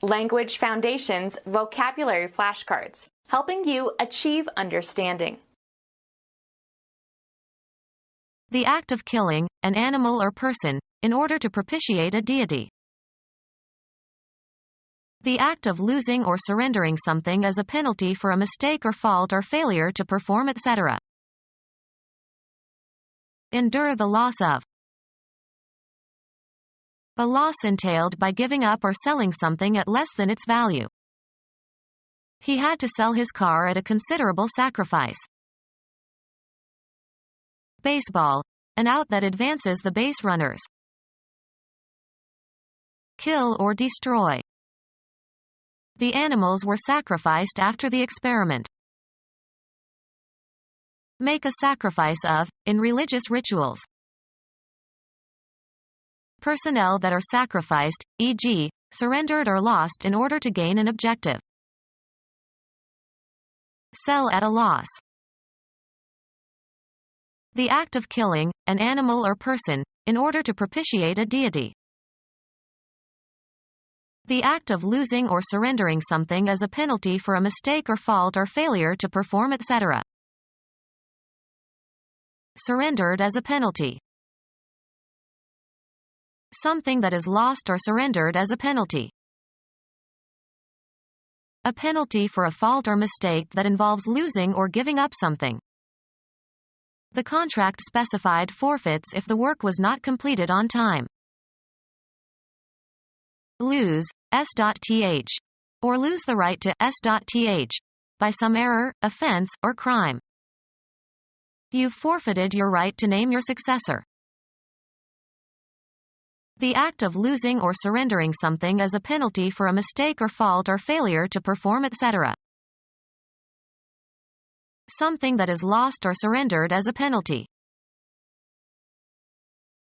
Language Foundations Vocabulary Flashcards, helping you achieve understanding. The act of killing an animal or person in order to propitiate a deity. The act of losing or surrendering something as a penalty for a mistake or fault or failure to perform, etc. Endure the loss of. A loss entailed by giving up or selling something at less than its value. He had to sell his car at a considerable sacrifice. Baseball, an out that advances the base runners. Kill or destroy. The animals were sacrificed after the experiment. Make a sacrifice of, in religious rituals. Personnel that are sacrificed, e.g., surrendered or lost in order to gain an objective. Sell at a loss. The act of killing an animal or person in order to propitiate a deity. The act of losing or surrendering something as a penalty for a mistake or fault or failure to perform, etc. Surrendered as a penalty. Something that is lost or surrendered as a penalty. A penalty for a fault or mistake that involves losing or giving up something. The contract specified forfeits if the work was not completed on time. Lose, s.th, or lose the right to s.th, by some error, offense, or crime. You've forfeited your right to name your successor. The act of losing or surrendering something as a penalty for a mistake or fault or failure to perform, etc. Something that is lost or surrendered as a penalty.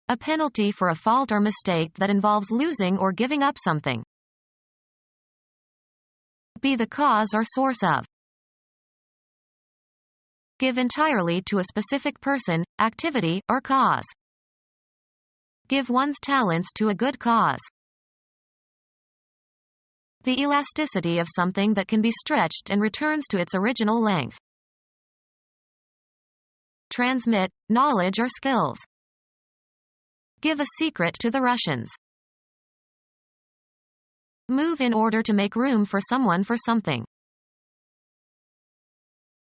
A penalty for a fault or mistake that involves losing or giving up something. Be the cause or source of. Give entirely to a specific person, activity, or cause. Give one's talents to a good cause. The elasticity of something that can be stretched and returns to its original length. Transmit knowledge or skills. Give a secret to the Russians. Move in order to make room for someone for something.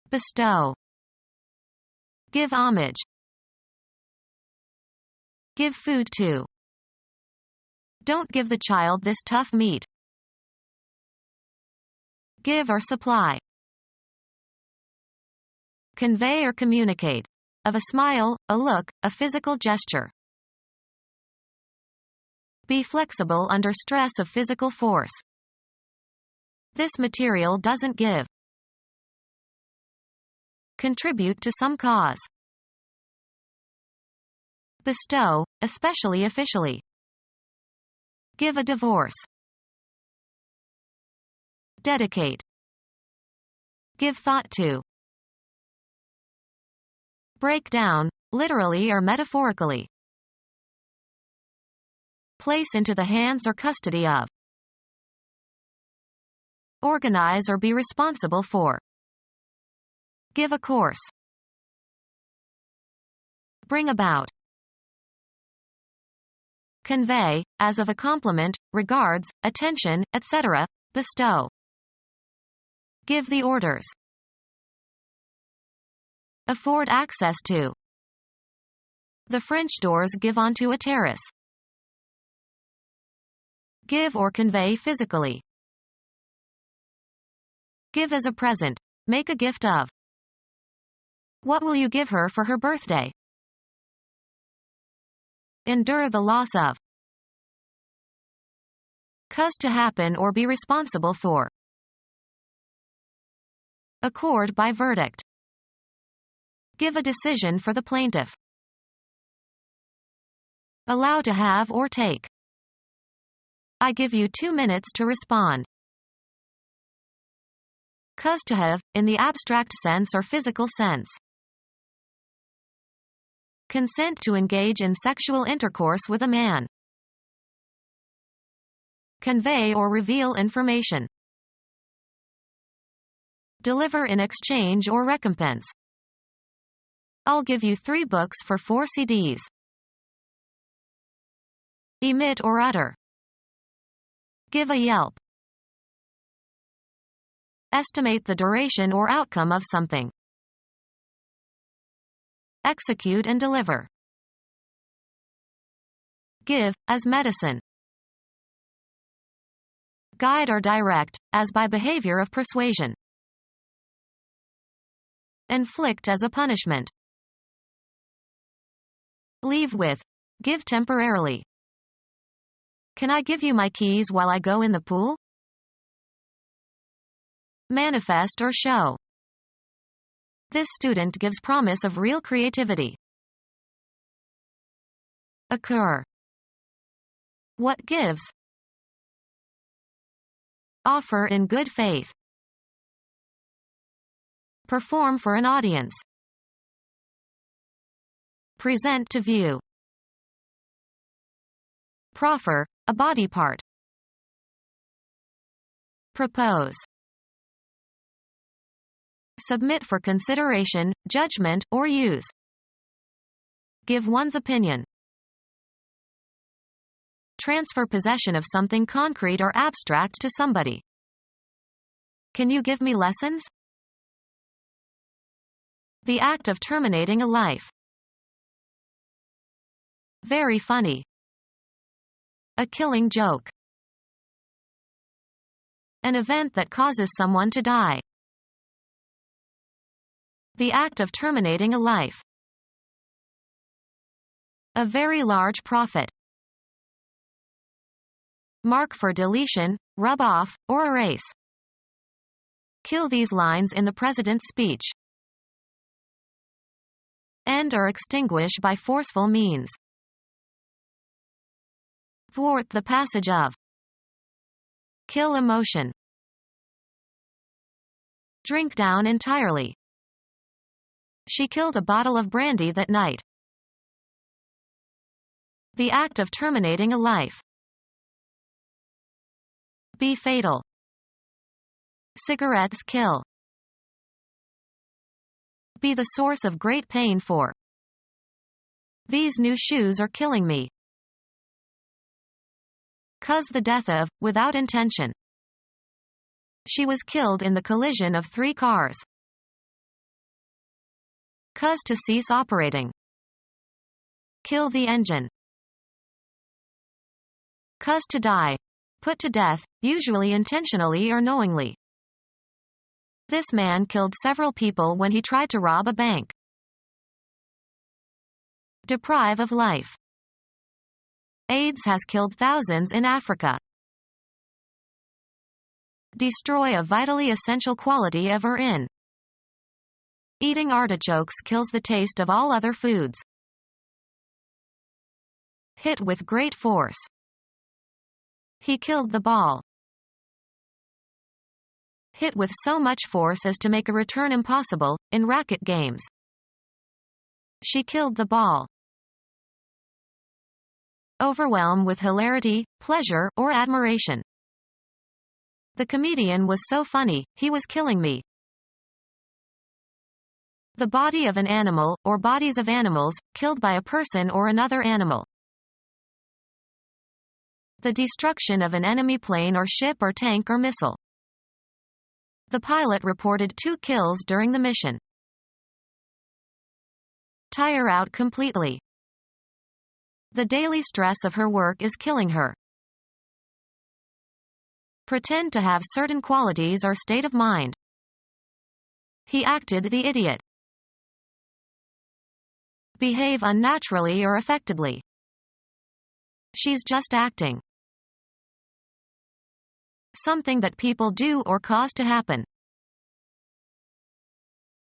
Bestow. Give homage. Give food to. Don't give the child this tough meat. Give or supply. Convey or communicate. Of a smile, a look, a physical gesture. Be flexible under stress of physical force. This material doesn't give. Contribute to some cause. Bestow, especially officially. Give a divorce. Dedicate. Give thought to. Break down, literally or metaphorically. Place into the hands or custody of. Organize or be responsible for. Give a course. Bring about. Convey, as of a compliment, regards, attention, etc., bestow. Give the orders. Afford access to. The French doors give onto a terrace. Give or convey physically. Give as a present. Make a gift of. What will you give her for her birthday? Endure the loss of. Cause to happen or be responsible for. Accord by verdict. Give a decision for the plaintiff. Allow to have or take. I give you 2 minutes to respond. Cause to have, in the abstract sense or physical sense. Consent to engage in sexual intercourse with a man. convey or reveal information. Deliver in exchange or recompense. I'll give you 3 books for 4 CDs. Emit or utter. Give a yelp. Estimate the duration or outcome of something. Execute and deliver. Give, as medicine. Guide or direct, as by behavior of persuasion. Inflict as a punishment. Leave with. Give temporarily. Can I give you my keys while I go in the pool? Manifest or show. This student gives promise of real creativity. Occur. What gives? Offer in good faith. Perform for an audience. Present to view. Proffer, a body part. Propose. Submit for consideration, judgment, or use. Give one's opinion. Transfer possession of something concrete or abstract to somebody. Can you give me lessons? The act of terminating a life. Very funny. A killing joke. An event that causes someone to die. The act of terminating a life. A very large profit. Mark for deletion, rub off, or erase. Kill these lines in the president's speech. End or extinguish by forceful means. Thwart the passage of. Kill emotion. Drink down entirely. She killed a bottle of brandy that night. The act of terminating a life. Be fatal. Cigarettes kill. Be the source of great pain for. These new shoes are killing me. Cause the death of, without intention. She was killed in the collision of 3 cars. Cause to cease operating. Kill the engine. Cause to die. Put to death, usually intentionally or knowingly. This man killed several people when he tried to rob a bank. Deprive of life. AIDS has killed thousands in Africa. Destroy a vitally essential quality of or in. Eating artichokes kills the taste of all other foods. Hit with great force. He killed the ball. Hit with so much force as to make a return impossible, in racket games. She killed the ball. Overwhelm with hilarity, pleasure, or admiration. The comedian was so funny, he was killing me. The body of an animal, or bodies of animals, killed by a person or another animal. The destruction of an enemy plane or ship or tank or missile. The pilot reported 2 kills during the mission. Tire out completely. The daily stress of her work is killing her. Pretend to have certain qualities or state of mind. He acted the idiot. Behave unnaturally or affectedly. She's just acting. Something that people do or cause to happen.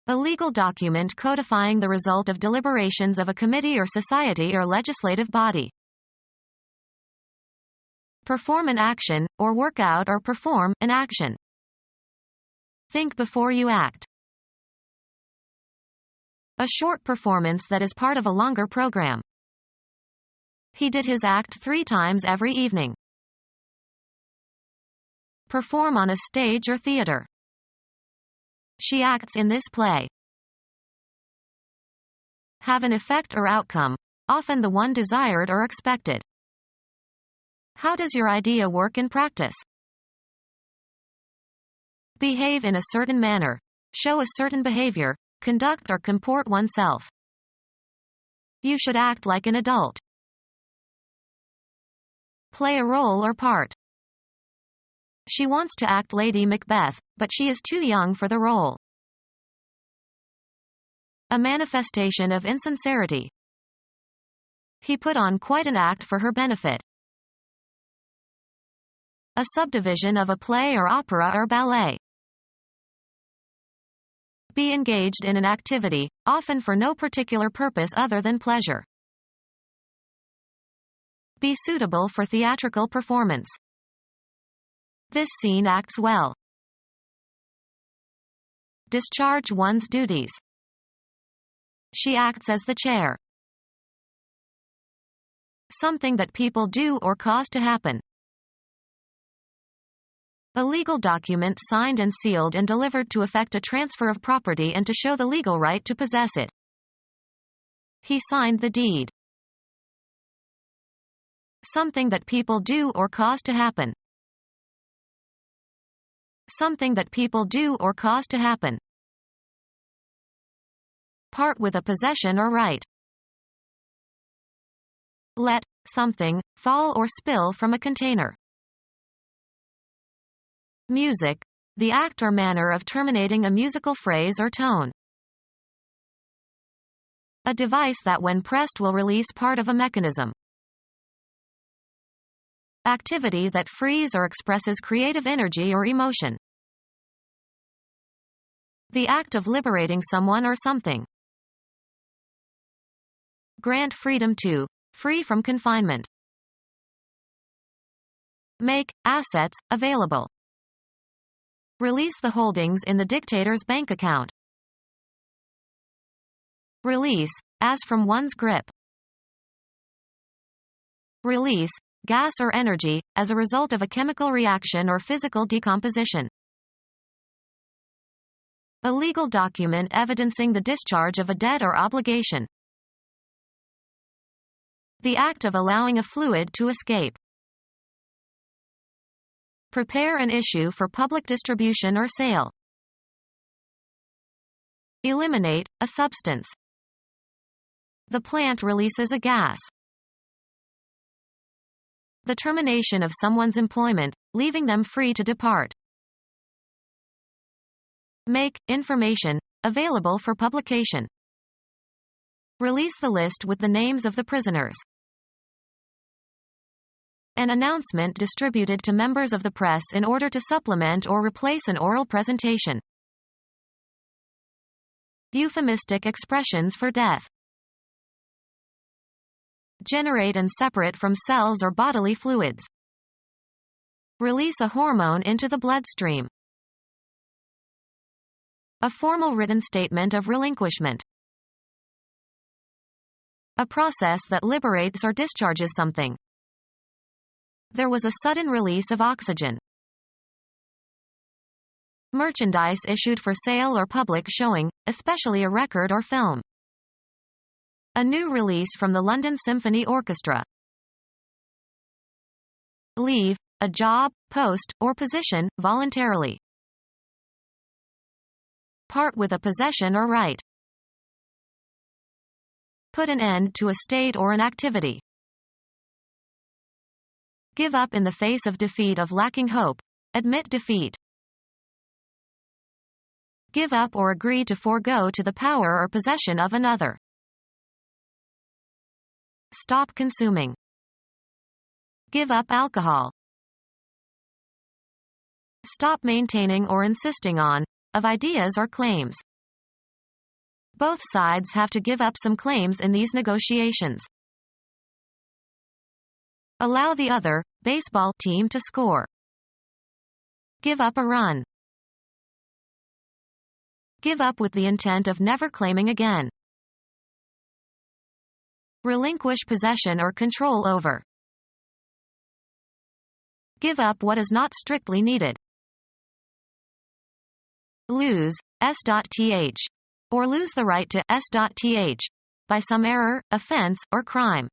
A legal document codifying the result of deliberations of a committee or society or legislative body. Perform an action, or work out or perform an action. Think before you act. A short performance that is part of a longer program. He did his act 3 times every evening. Perform on a stage or theater. She acts in this play. Have an effect or outcome, often the one desired or expected. How does your idea work in practice? Behave in a certain manner. Show a certain behavior, conduct or comport oneself. You should act like an adult. Play a role or part. She wants to act Lady Macbeth, but she is too young for the role. A manifestation of insincerity. He put on quite an act for her benefit. A subdivision of a play or opera or ballet. Be engaged in an activity, often for no particular purpose other than pleasure. Be suitable for theatrical performance. This scene acts well. Discharge one's duties. She acts as the chair. Something that people do or cause to happen. A legal document signed and sealed and delivered to effect a transfer of property and to show the legal right to possess it. He signed the deed. Something that people do or cause to happen. Something that people do or cause to happen. Part with a possession or right. Let something fall or spill from a container. Music, the act or manner of terminating a musical phrase or tone. A device that when pressed will release part of a mechanism. Activity that frees or expresses creative energy or emotion. The act of liberating someone or something. Grant freedom to, free from confinement. Make assets available. Release the holdings in the dictator's bank account. Release, as from one's grip. Release, gas or energy, as a result of a chemical reaction or physical decomposition. A legal document evidencing the discharge of a debt or obligation. The act of allowing a fluid to escape. Prepare an issue for public distribution or sale. Eliminate a substance. The plant releases a gas. The termination of someone's employment, leaving them free to depart. Make information available for publication. Release the list with the names of the prisoners. An announcement distributed to members of the press in order to supplement or replace an oral presentation. Euphemistic expressions for death. Generate and separate from cells or bodily fluids. Release a hormone into the bloodstream. A formal written statement of relinquishment. A process that liberates or discharges something. There was a sudden release of oxygen. Merchandise issued for sale or public showing, especially a record or film. A new release from the London Symphony Orchestra. Leave a job, post, or position, voluntarily. Part with a possession or right. Put an end to a state or an activity. Give up in the face of defeat of lacking hope. Admit defeat. Give up or agree to forego to the power or possession of another. Stop consuming. Give up alcohol. Stop maintaining or insisting on, of ideas or claims. Both sides have to give up some claims in these negotiations. Allow the other, baseball team to score. Give up a run. Give up with the intent of never claiming again. Relinquish possession or control over. Give up what is not strictly needed. lose, s.th, or lose the right to s.th, by some error, offense, or crime.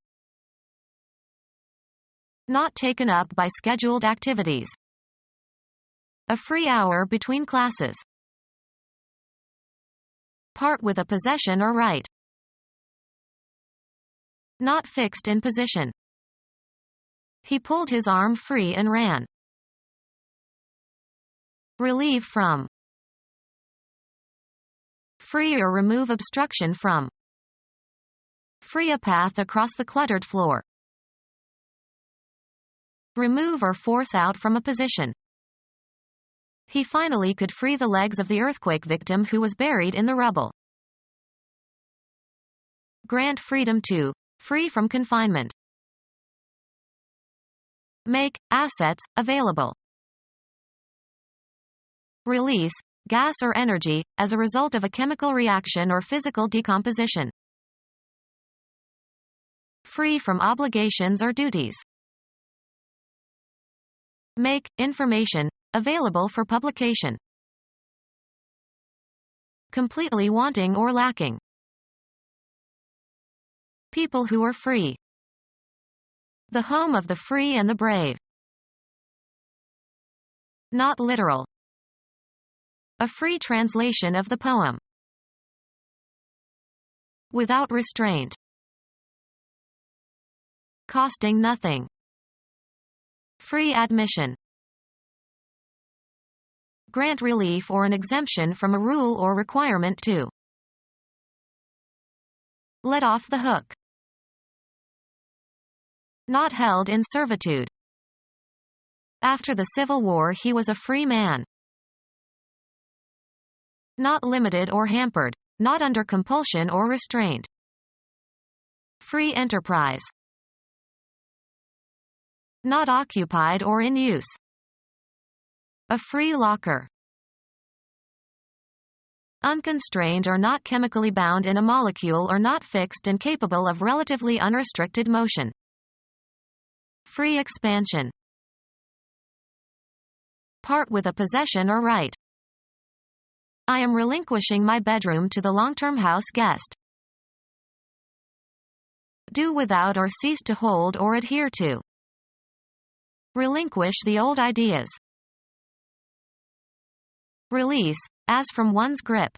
Not taken up by scheduled activities. A free hour between classes. Part with a possession or right. Not fixed in position. He pulled his arm free and ran. Relieve from. Free or remove obstruction from. Free a path across the cluttered floor. Remove or force out from a position. He finally could free the legs of the earthquake victim who was buried in the rubble. Grant freedom to. Free from confinement. Make assets available. Release gas or energy as a result of a chemical reaction or physical decomposition. Free from obligations or duties. Make information available for publication. Completely wanting or lacking. People who are free. The home of the free and the brave. Not literal. A free translation of the poem. Without restraint. Costing nothing. Free admission. Grant relief or an exemption from a rule or requirement to. Let off the hook. Not held in servitude. After the Civil War he was a free man. Not limited or hampered, not under compulsion or restraint. Free enterprise. Not occupied or in use. A free locker. Unconstrained or not chemically bound in a molecule or not fixed and capable of relatively unrestricted motion. Free expansion. Part with a possession or right. I am relinquishing my bedroom to the long-term house guest. Do without or cease to hold or adhere to. Relinquish the old ideas. Release, as from one's grip.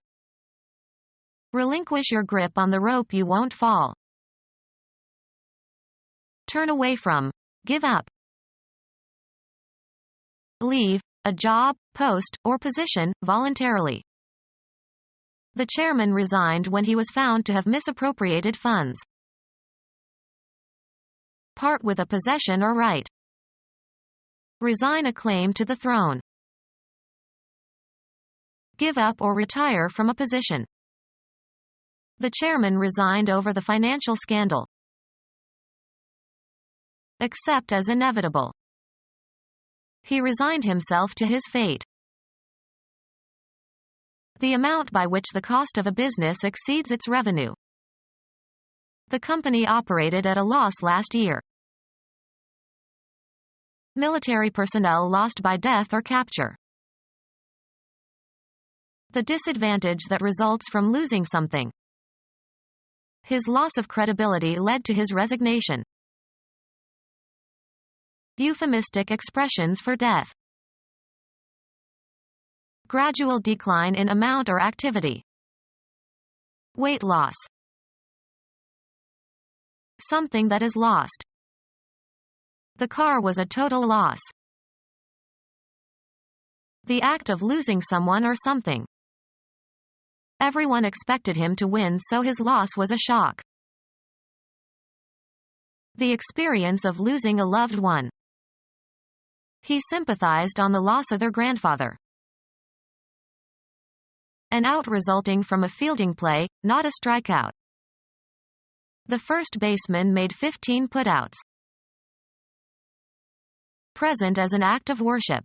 Relinquish your grip on the rope, you won't fall. Turn away from. Give up. Leave, a job, post, or position, voluntarily. The chairman resigned when he was found to have misappropriated funds. Part with a possession or right. Resign a claim to the throne. Give up or retire from a position. The chairman resigned over the financial scandal. Accept as inevitable. He resigned himself to his fate. The amount by which the cost of a business exceeds its revenue. The company operated at a loss last year. Military personnel lost by death or capture. The disadvantage that results from losing something. His loss of credibility led to his resignation. Euphemistic expressions for death. Gradual decline in amount or activity. Weight loss. Something that is lost. The car was a total loss. The act of losing someone or something. Everyone expected him to win, so his loss was a shock. The experience of losing a loved one. He sympathized on the loss of their grandfather. An out resulting from a fielding play, not a strikeout. The first baseman made 15 putouts. Present as an act of worship.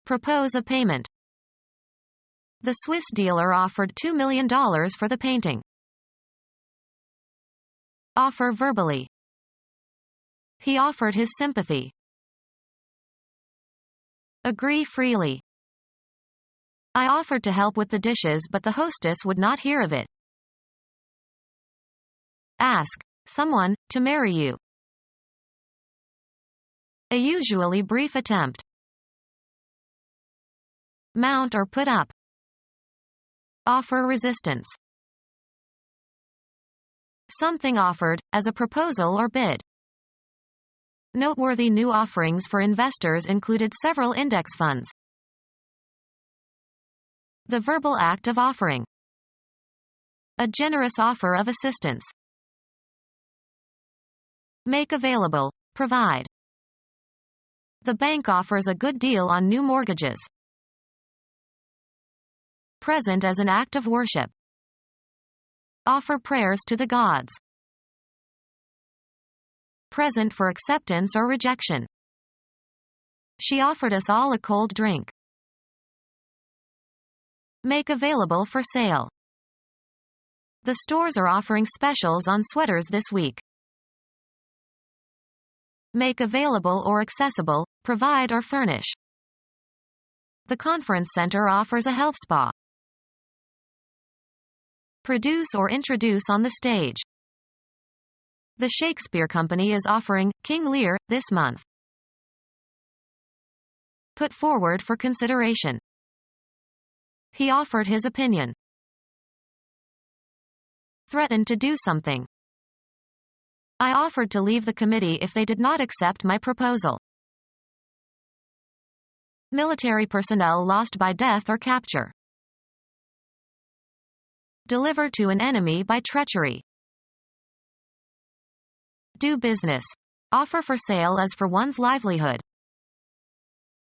Propose a payment. The Swiss dealer offered $2 million for the painting. Offer verbally. He offered his sympathy. Agree freely. I offered to help with the dishes, but the hostess would not hear of it. Ask someone to marry you. A usually brief attempt. Mount or put up. Offer resistance. Something offered, as a proposal or bid. Noteworthy new offerings for investors included several index funds. The verbal act of offering. A generous offer of assistance. Make available, provide. The bank offers a good deal on new mortgages. Present as an act of worship. Offer prayers to the gods. Present for acceptance or rejection. She offered us all a cold drink. Make available for sale. The stores are offering specials on sweaters this week. Make available or accessible, provide or furnish. The conference center offers a health spa. Produce or introduce on the stage. The Shakespeare Company is offering King Lear this month. Put forward for consideration. He offered his opinion. Threatened to do something. I offered to leave the committee if they did not accept my proposal. Military personnel lost by death or capture. Deliver to an enemy by treachery. Do business. Offer for sale as for one's livelihood.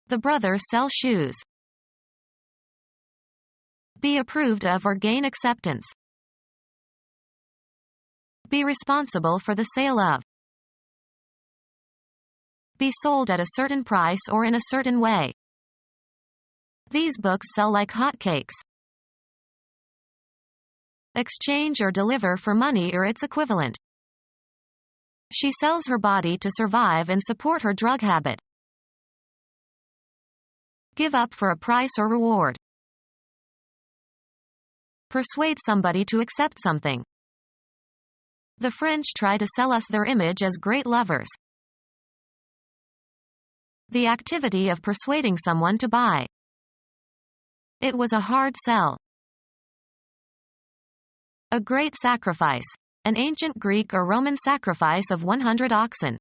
The brothers sell shoes. Be approved of or gain acceptance. Be responsible for the sale of. Be sold at a certain price or in a certain way. These books sell like hotcakes. Exchange or deliver for money or its equivalent. She sells her body to survive and support her drug habit. Give up for a price or reward. Persuade somebody to accept something. The French try to sell us their image as great lovers. The activity of persuading someone to buy. It was a hard sell. A great sacrifice. An ancient Greek or Roman sacrifice of 100 oxen.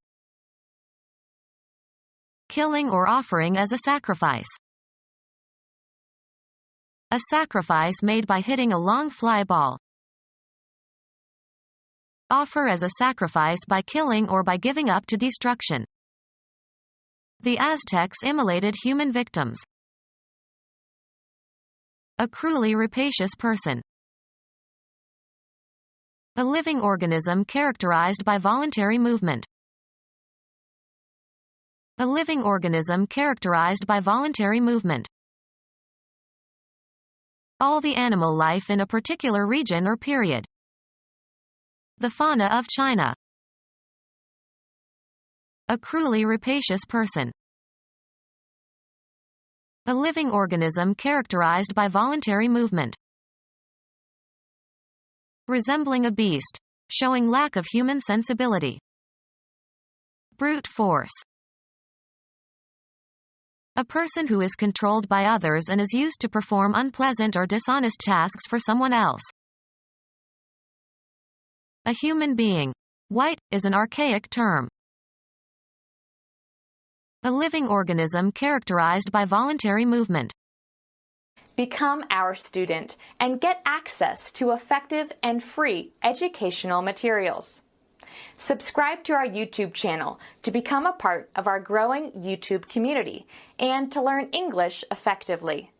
Killing or offering as a sacrifice. A sacrifice made by hitting a long fly ball. Offer as a sacrifice by killing or by giving up to destruction. The Aztecs immolated human victims. A cruelly rapacious person. A living organism characterized by voluntary movement. A living organism characterized by voluntary movement. All the animal life in a particular region or period. The fauna of China. A cruelly rapacious person. A living organism characterized by voluntary movement. Resembling a beast. Showing lack of human sensibility. Brute force. A person who is controlled by others and is used to perform unpleasant or dishonest tasks for someone else. A human being. White is an archaic term. A living organism characterized by voluntary movement. Become our student and get access to effective and free educational materials. Subscribe to our YouTube channel to become a part of our growing YouTube community and to learn English effectively.